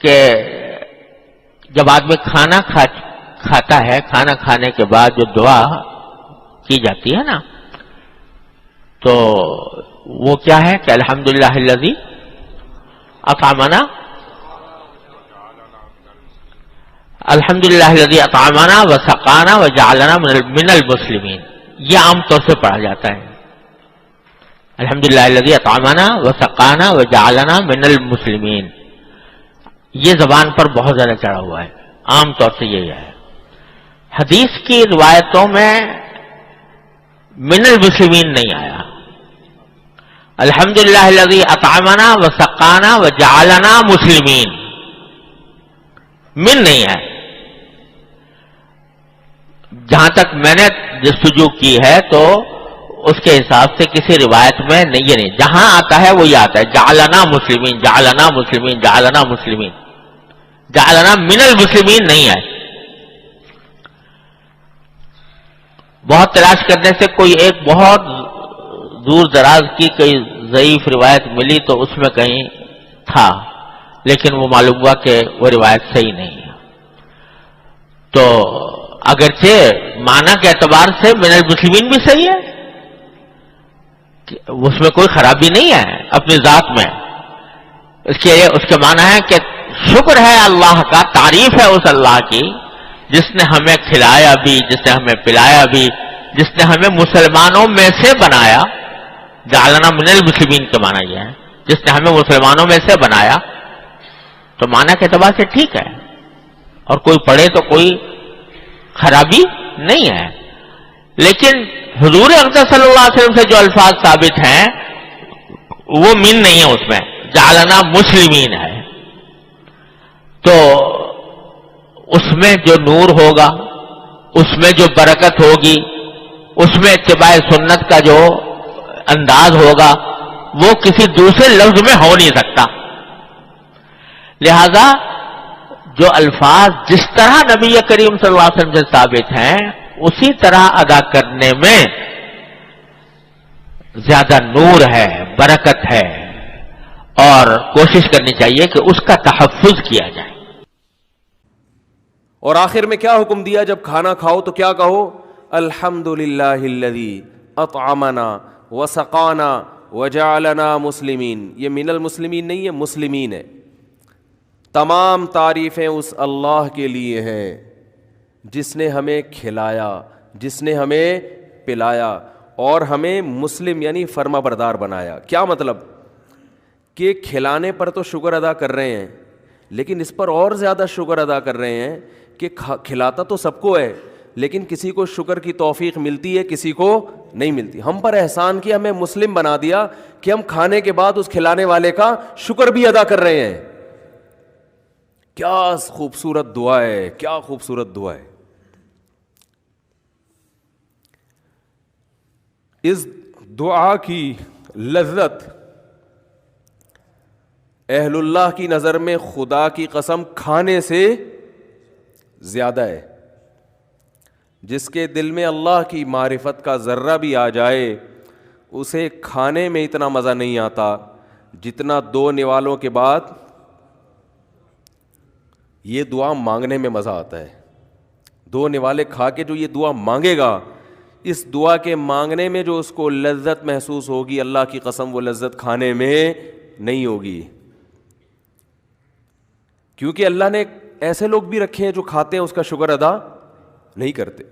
کہ جب آدمی کھانا کھاتا ہے، کھانا کھانے کے بعد جو دعا کی جاتی ہے نا، تو وہ کیا ہے کہ الحمدللہ الذی اطعمنا، الحمدللہ الذی اطعمنا وسقانا وجعلنا من المسلمین، یہ عام طور سے پڑھا جاتا ہے، الحمدللہ الذی اطعمنا وسقانا وجعلنا من المسلمین، یہ زبان پر بہت زیادہ چڑھا ہوا ہے، عام طور سے یہی ہے۔ حدیث کی روایتوں میں من المسلمین نہیں آیا، الحمدللہ الذی اطعمنا وسقانا وجعلنا مسلمین، من نہیں ہے۔ جہاں تک میں نے جستجو کی ہے تو اس کے حساب سے کسی روایت میں نہیں، یہ نہیں، جہاں آتا ہے وہی آتا ہے جعلنا مسلمین، جعلنا مسلمین، جعلنا مسلمین، جعلنا من المسلمین نہیں ہے۔ بہت تلاش کرنے سے کوئی ایک بہت دور دراز کی کوئی ضعیف روایت ملی تو اس میں کہیں تھا، لیکن وہ معلوم ہوا کہ وہ روایت صحیح نہیں ہے۔ تو اگرچہ معنی کے اعتبار سے من المسلمین بھی صحیح ہے، اس میں کوئی خرابی نہیں ہے اپنی ذات میں، اس کے معنی ہے کہ شکر ہے اللہ کا، تعریف ہے اس اللہ کی جس نے ہمیں کھلایا بھی، جس نے ہمیں پلایا بھی، جس نے ہمیں مسلمانوں میں سے بنایا۔ جعلنا من المسلمین کا معنی یہ ہے جس نے ہمیں مسلمانوں میں سے بنایا، تو معنی کے اعتبار سے ٹھیک ہے، اور کوئی پڑھے تو کوئی خرابی نہیں ہے۔ لیکن حضور اقدس صلی اللہ علیہ وسلم سے جو الفاظ ثابت ہیں وہ من نہیں ہے، اس میں جعلنا مسلمین ہے، تو اس میں جو نور ہوگا، اس میں جو برکت ہوگی، اس میں اتباع سنت کا جو انداز ہوگا وہ کسی دوسرے لفظ میں ہو نہیں سکتا۔ لہذا جو الفاظ جس طرح نبی کریم صلی اللہ علیہ وسلم سے ثابت ہیں اسی طرح ادا کرنے میں زیادہ نور ہے، برکت ہے، اور کوشش کرنی چاہیے کہ اس کا تحفظ کیا جائے۔ اور آخر میں کیا حکم دیا؟ جب کھانا کھاؤ تو کیا کہو؟ الحمدللہ الذی اطعمنا وسقانا وجعلنا مسلمین۔ یہ من المسلمین نہیں ہے، مسلمین ہے۔ تمام تعریفیں اس اللہ کے لیے ہیں جس نے ہمیں کھلایا، جس نے ہمیں پلایا، اور ہمیں مسلم یعنی فرما بردار بنایا۔ کیا مطلب؟ کہ کھلانے پر تو شکر ادا کر رہے ہیں، لیکن اس پر اور زیادہ شکر ادا کر رہے ہیں کہ کھلاتا تو سب کو ہے، لیکن کسی کو شکر کی توفیق ملتی ہے، کسی کو نہیں ملتی۔ ہم پر احسان کیا، ہمیں مسلم بنا دیا کہ ہم کھانے کے بعد اس کھلانے والے کا شکر بھی ادا کر رہے ہیں۔ کیا خوبصورت دعا ہے، کیا خوبصورت دعا ہے۔ اس دعا کی لذت اہل اللہ کی نظر میں خدا کی قسم کھانے سے زیادہ ہے۔ جس کے دل میں اللہ کی معرفت کا ذرہ بھی آ جائے اسے کھانے میں اتنا مزہ نہیں آتا جتنا دو نوالوں کے بعد یہ دعا مانگنے میں مزہ آتا ہے۔ دو نوالے کھا کے جو یہ دعا مانگے گا، اس دعا کے مانگنے میں جو اس کو لذت محسوس ہوگی، اللہ کی قسم وہ لذت کھانے میں نہیں ہوگی۔ کیونکہ اللہ نے ایسے لوگ بھی رکھے ہیں جو کھاتے ہیں اس کا شکر ادا نہیں کرتے۔